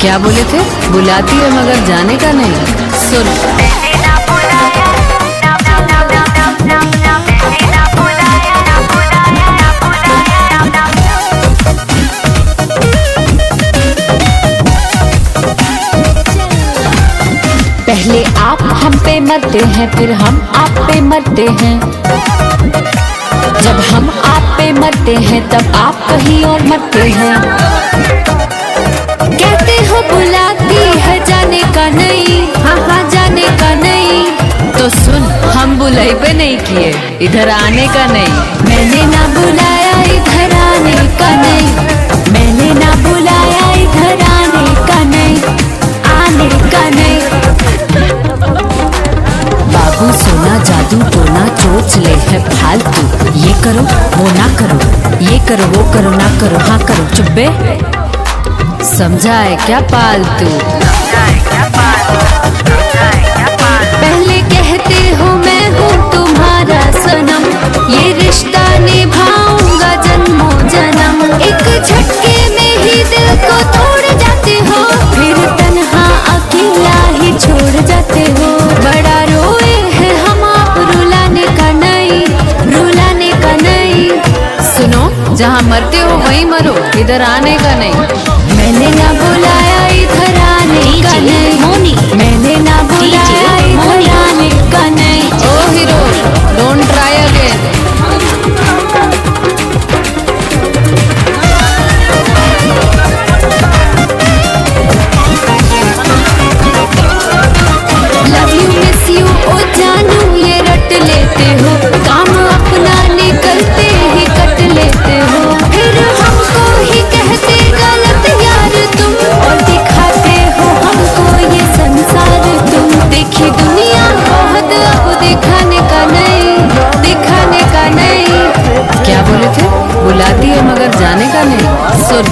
क्या बोले थे? बुलाती है मगर जाने का नहीं। सुन, पहले आप हम पे मरते हैं, फिर हम आप पे मरते हैं। जब हम आप पे मरते हैं तब आप कहीं और मरते हैं। कहते हो बुलाती है, जाने का नहीं। हाँ हाँ, जाने का नहीं। तो सुन, हम बुलाई पे नहीं किए, इधर आने का नहीं। मैंने ना बुलाया, इधर आने का नहीं। मैंने ना बुलाया, इधर आने का नहीं। आने का नहीं। बाबू सोना जादू टोना चोच ले है फालतू। ये करो वो ना करो, ये करो वो करो ना करो, हाँ करो चुप्पे। समझा है क्या पालतू? पहले कहते हो मैं हूँ तुम्हारा सनम, ये रिश्ता निभाऊंगा जन्मों जन्म। एक झटके में ही दिल को तोड़ जाते हो, फिर तन्हा अकेला ही छोड़ जाते हो। बड़ा रोए हैं हम आप, रुलाने का नहीं, रुलाने का नहीं। सुनो, जहाँ मरते हो वहीं मरो, इधर आने का नहीं। मैंने ना बुलाया, इधर आने का नहीं। मैंने ना बुलाया, इधर आने का नहीं। ओ hero, don't try again. Love you miss you ओ जानू ये रट लेते हो, काम अपना निकलते ही कट लेते हो। फिर हमको ही कहते गलत यार तुम, और दिखाते हो हमको ये संसार तुम। देखी दुनिया बहुत, अब दिखाने का नहीं, दिखाने का नहीं। क्या बोले थे? बुलाती है मगर जाने का नहीं। सुन,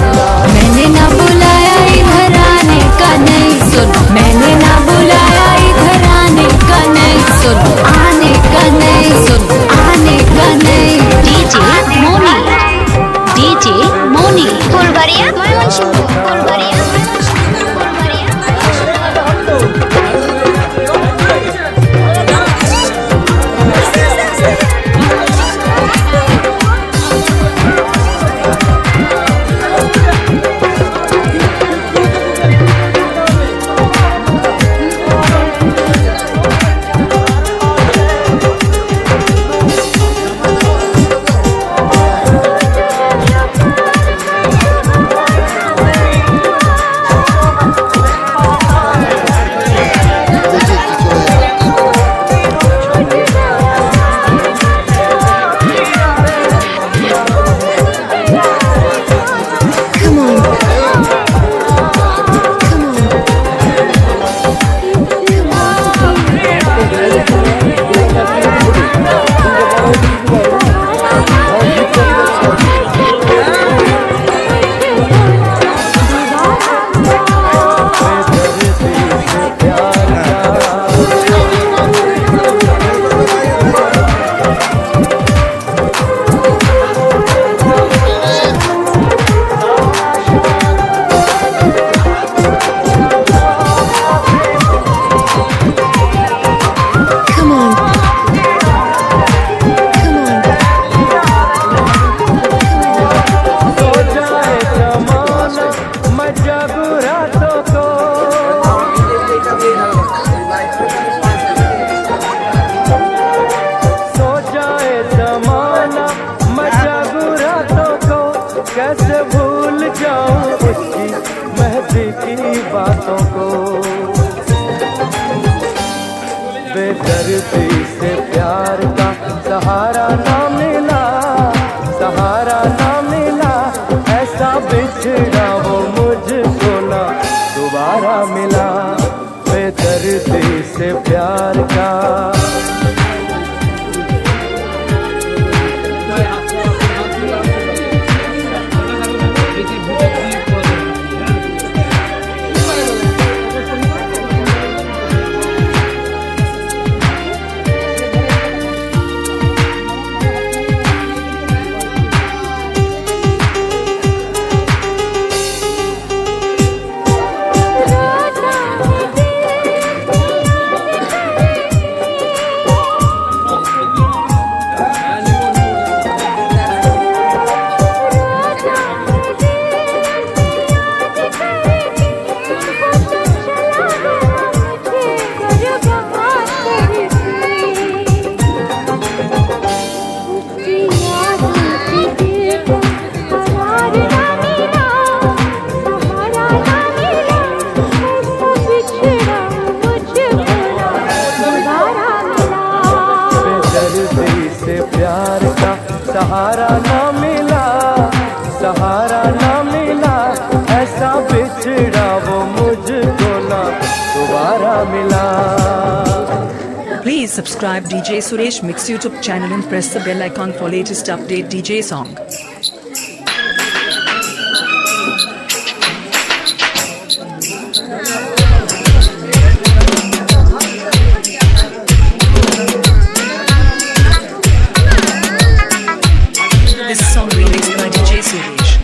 मैंने ना बुलाया, इधर आने का नहीं। सुन, मैंने ना बुलाया, इधर आने का नहीं। सुन, आने का नहीं। सुन, आने का नहीं। डीजे मोनी, डीजे मोनी फुलबरिया मयमनसिंह, फुलबरिया कैसे भूल जाऊं उसकी मेहंदी की बातों को। बेदर्दी से प्यार का सहारा ना मिला, सहारा ना मिला। ऐसा बिछड़ा वो मुझको ना दोबारा मिला। बेदर्दी से प्यार का Subscribe DJ Suresh Mix YouTube channel and press the bell icon for latest update DJ song. This song remixed by DJ Suresh.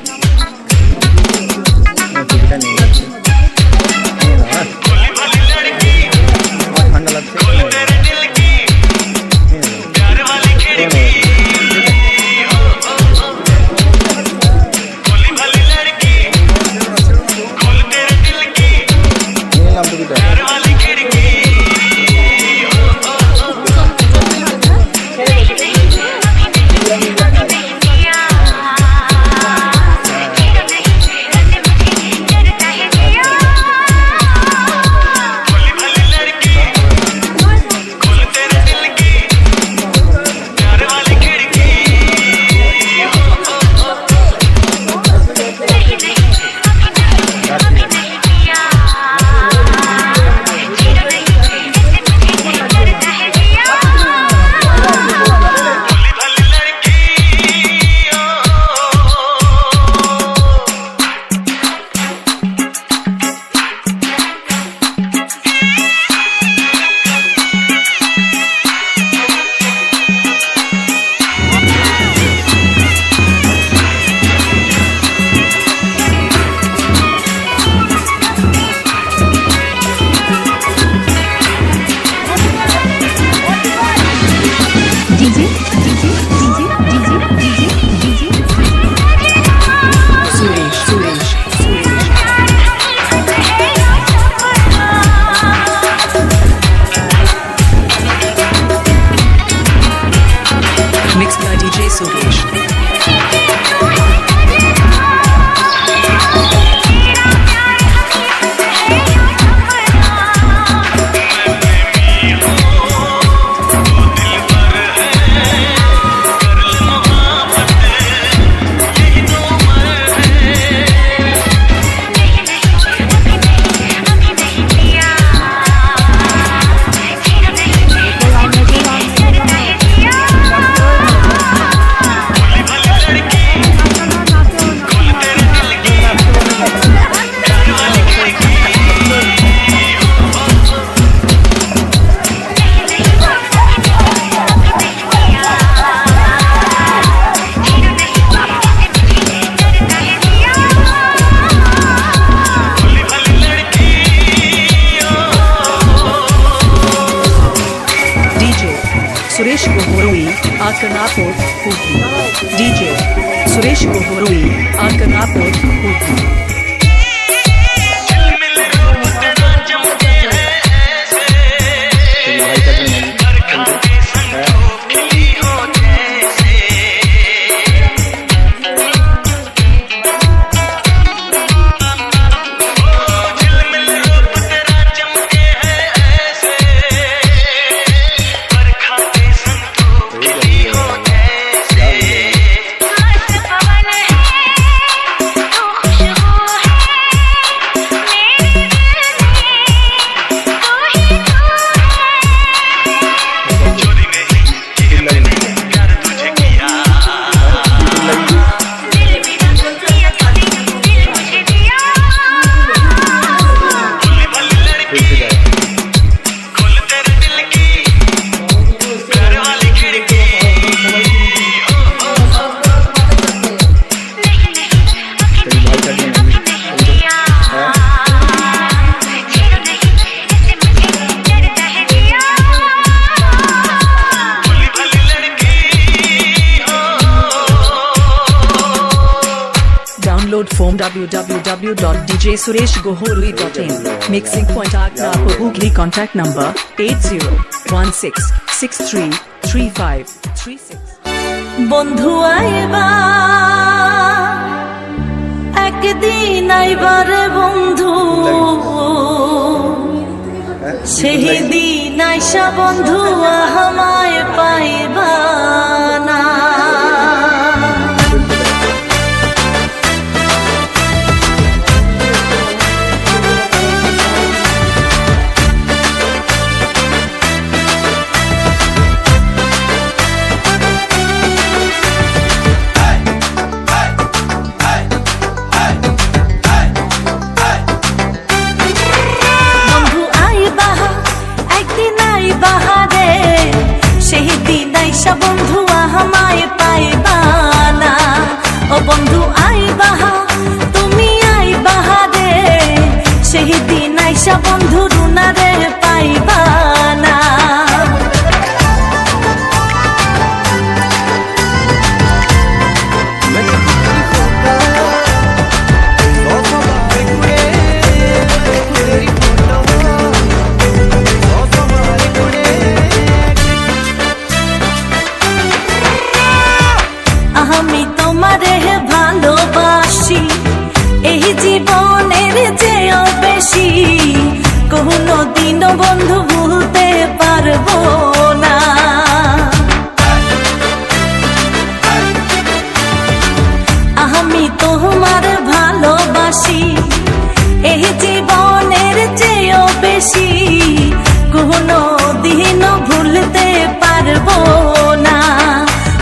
Mixed by DJ Suresh. Suresh Gohoroi, Akarnapur, Hooghly. DJ Suresh Gohoroi, Akarnapur, Hooghly. Download from www.djsureshgohoroi.in. Mixing point Akarnapur, Hooghly. Contact number 8016633536. বন্ধু আইবা একদিন আইবারে বন্ধু সেই দিন আইসা বন্ধু আমায় পাইবা না তোমারে ভালোবাসি এই জীবনের চেয়েও বেশি কোনো দিনও বন্ধু ভুলতে পারবো না আমি তোমার ভালোবাসি এই জীবনের চেয়েও বেশি কোনো দিনও ভুলতে পারবো না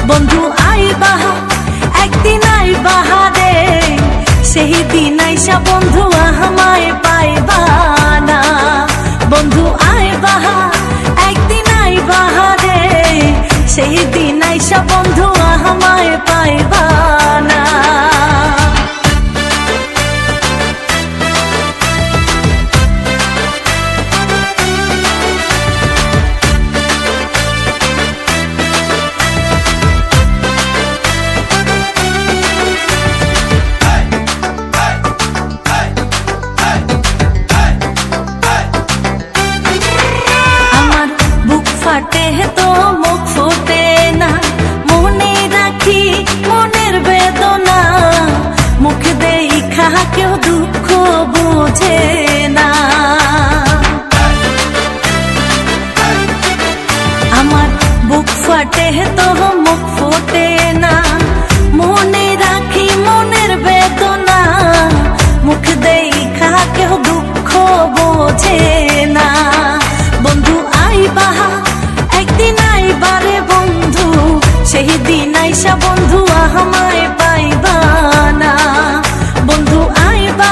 বন্ধু আইবা একদিন আইবা রে সেই দিন আইসা বন্ধু আমায় পাইবা না বন্ধু আইবা একদিন আইবা রে সেই দিন আইসা বন্ধু আমায় পাইবা না ফাটে তো মুখ ফুটে না মনে রাখি মনের বেদনা মুখ দেখা কেউ দুঃখ বোঝে না আমার বুক ফাটে তো মুখ ফুটে না মনে রাখি মনের বেদনা মুখ দেখা কেউ দুঃখ বোঝে না বন্ধু আইবা একদিন আইবারে বন্ধু সেই দিন আইসা বন্ধু আমায় পাইবা না বন্ধু আইবা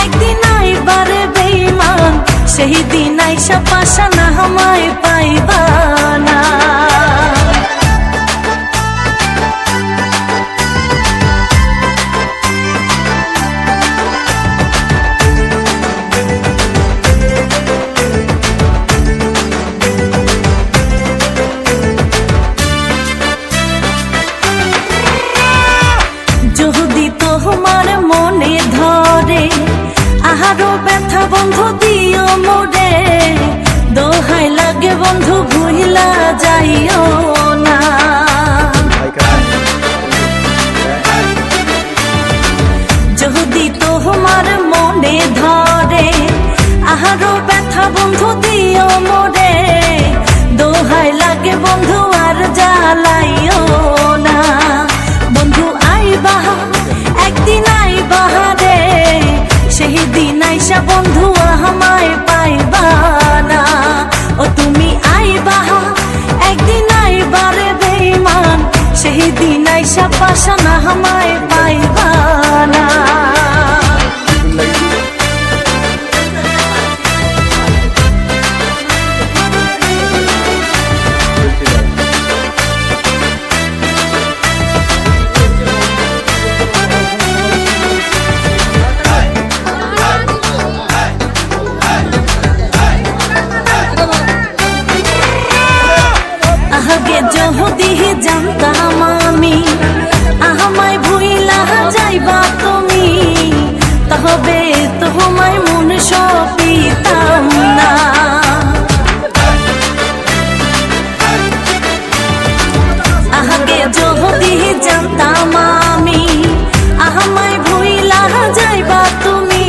একদিন আইবারে বেঈমান সেই দিন আইসা পাশা না আমায় পাইবা না যদি তোমার মনে ধরে আহারো ব্যথা বন্ধু দিও মোরে দোহাই লাগে বন্ধু ভুইলা যাইও না যদি তোমার মনে ধরে আহারো ব্যথা বন্ধু দিও মোরে দোহাই লাগে বন্ধু আর জ্বালাইও না বন্ধু আইবা একদিন আইবা রে সেই দিন আইসা বন্ধু আমায় পাইবা না ও তুমি আইবা একদিন আইবা রে বেঈমান সেই দিন আইসা পাশা না আমায় পাইবা না আগে যদি জানতাম আমি আমায় ভুইলা যাইবা তুমি তবে তোমায় মন সপিতাম না আগে যদি জানতাম আমি আমায় ভুইলা যাইবা তুমি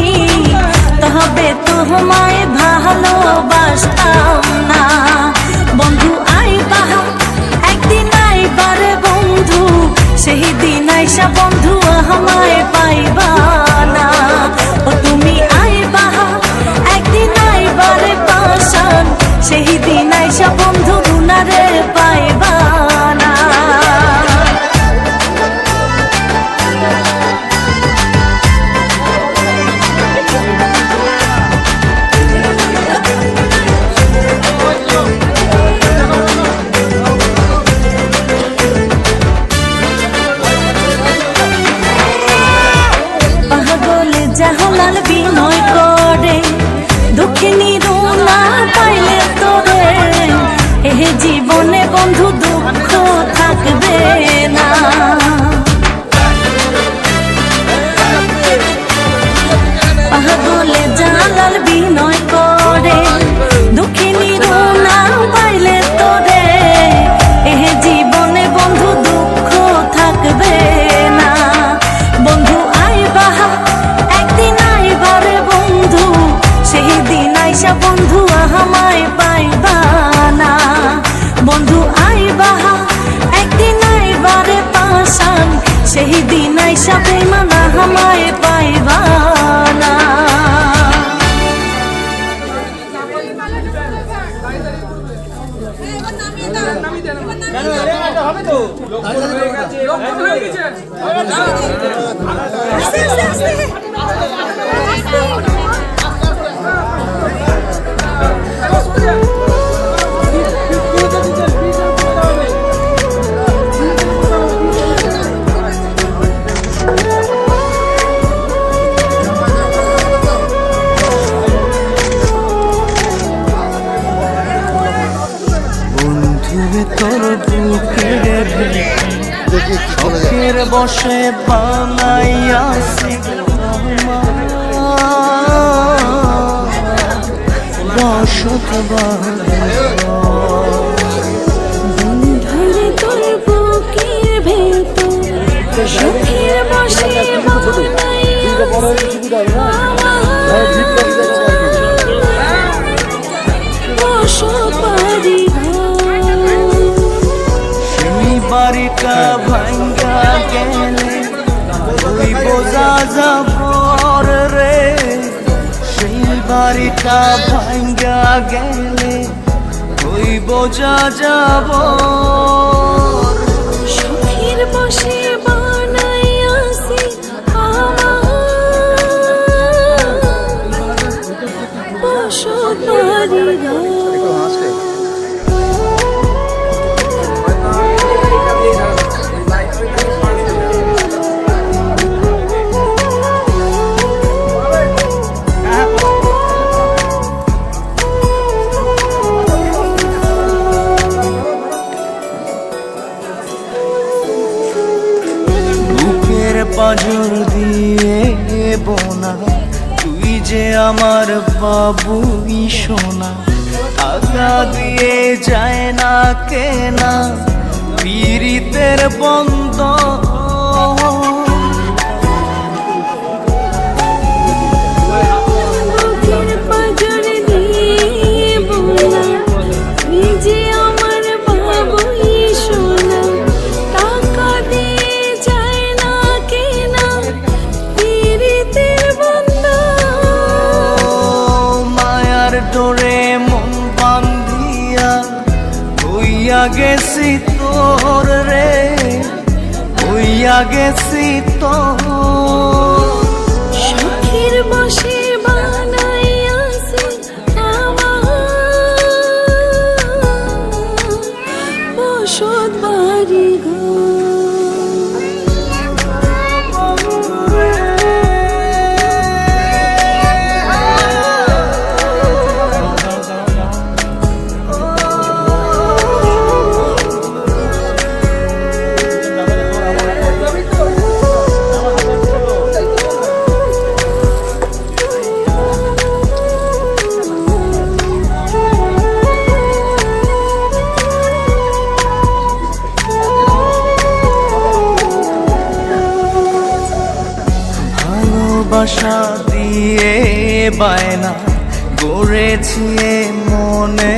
তবে তোমায় ভালোবাসতাম না বন্ধু আইবা একদিন আইবারে বন্ধু সেই দিন আইসা বন্ধু আমায় পাইবা না ও তুমি আইবা একদিন আইবারে পাশান সেই দিন আইসা বন্ধু রুনারে পাইবা না নাইসা বেইমানা হামায় পাইবা না। তোর বুকের চোখের বসে বানাইয়াছি বসত ধরে তোর বুকের ভেতর সুখের বসে বাড়িটা ভাঙ্গা গেলে ওই বোঝা যাবর রে, সেই বাড়িটা ভাঙ্গা গেলে ওই বোঝা যাব সুখের বসে বানাইয়াছি বসত বাড়ি পাজর দিয়ে বোনা তুই যে আমার বাবুই সোনা, আগা দিয়ে যায় না কেনা পীড়িতের বন্ধ গেছি তোর রে, হইয়া গেছি তোর সুখের বসে বানাইয়াছি বসত বাড়ি ভালোবাসা দিয়ে বায়না গড়েছি মনে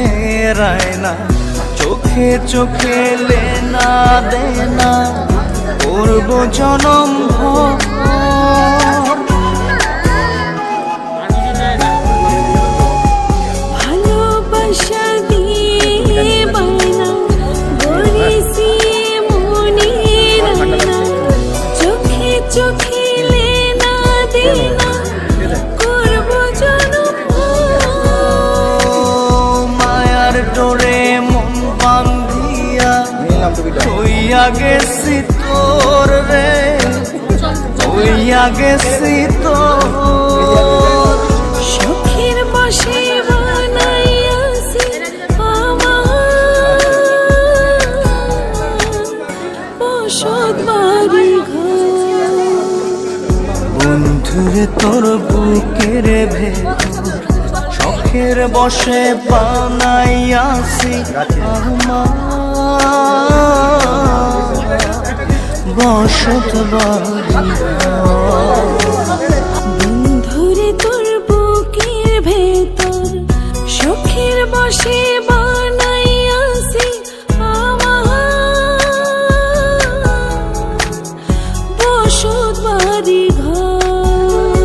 রায়না, চোখে চোখে লেনা দেনা করব জনম ভালোবাসা দিয়ে বায়না গড়েছি মনে রায়না, চোখে চোখে মায়ার ডোরে মন বান্ধিয়া হইয়া গেছি তোর রে, হইয়া গেছি তোর সুখের বসে বানাইয়াছি বসত বাড়ি বন্ধুরে তোর বুকের ভেতর শখের বসে বানাইয়াছি বসত বাড়ি। বন্ধুরে তোর বুকের ভেতর সুখের বসে বানাইয়াছি বসত বাড়ি ঘর।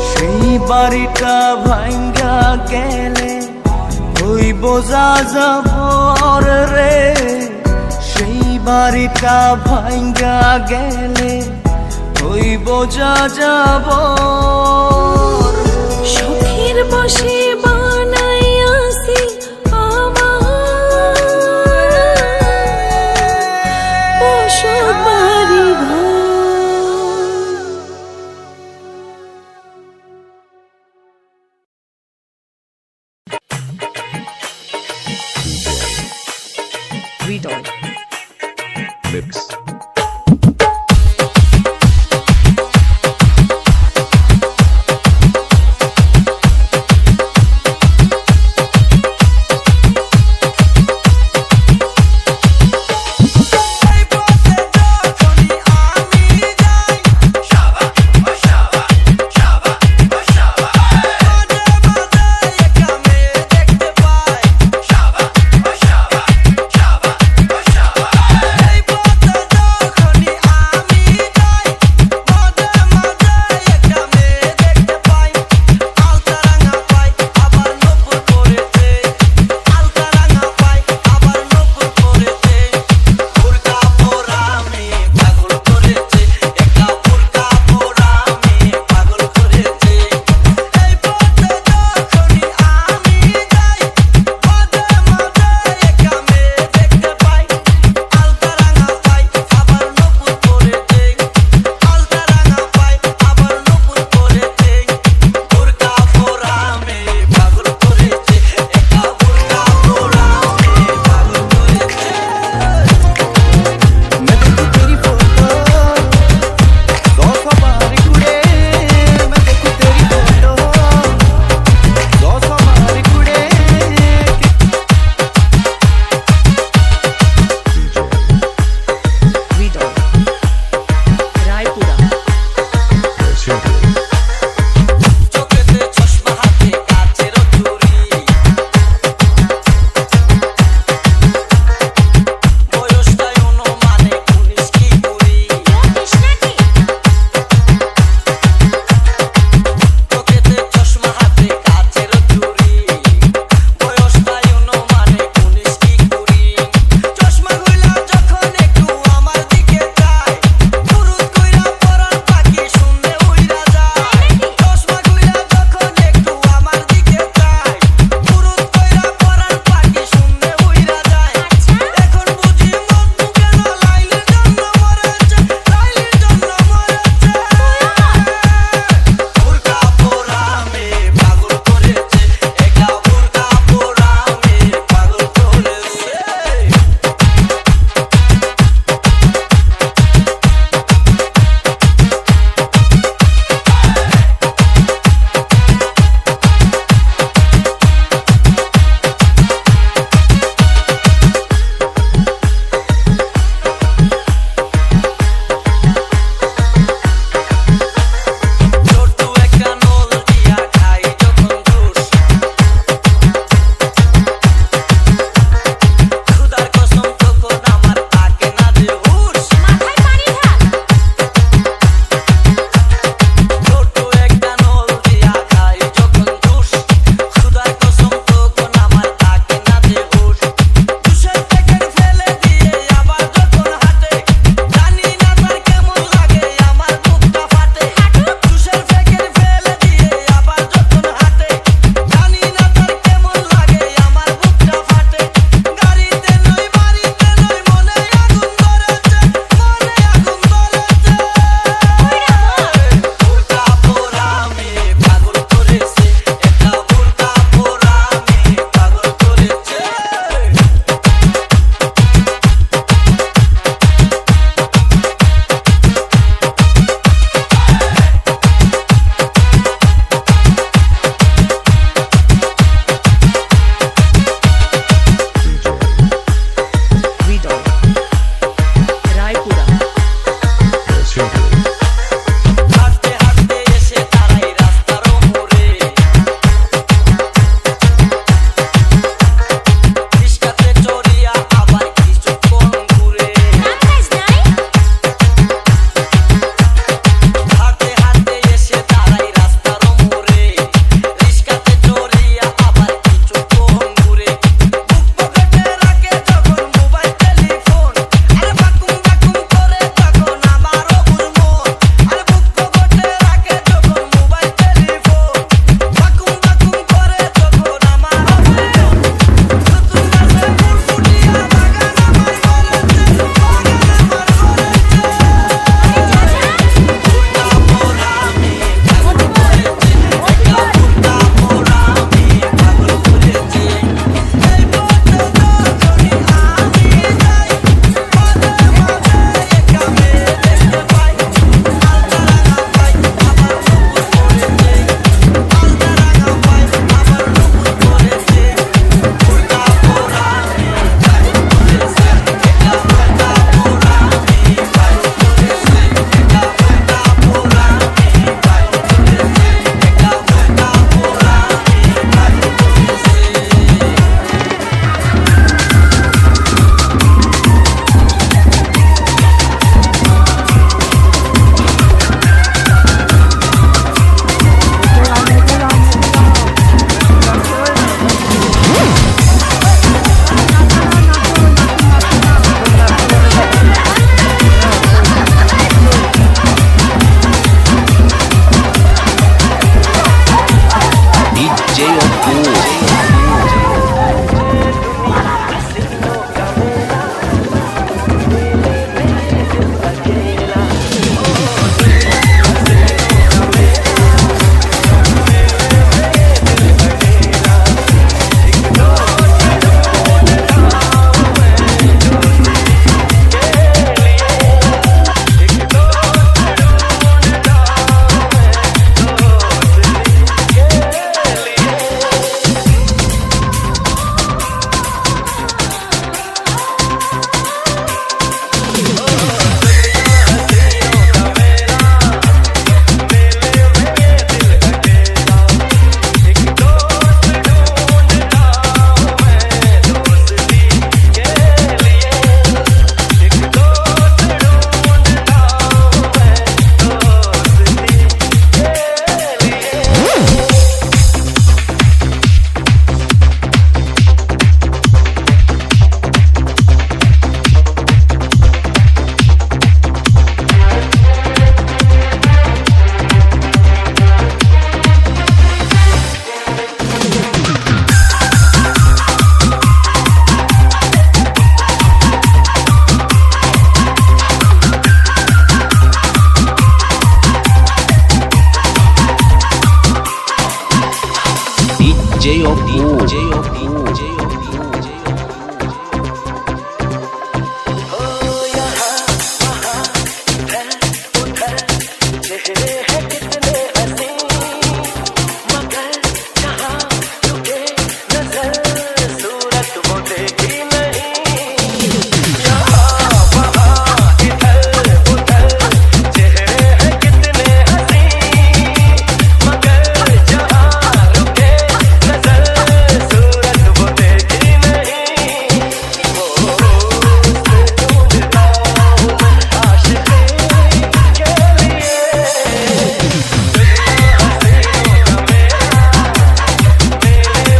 সেই বাড়িটা ভাঙ্গা গেলে হইব যাযাবর রে, সেই বাড়িটা ভাঙ্গা গেলে হইব যাযাবর। শখের বসে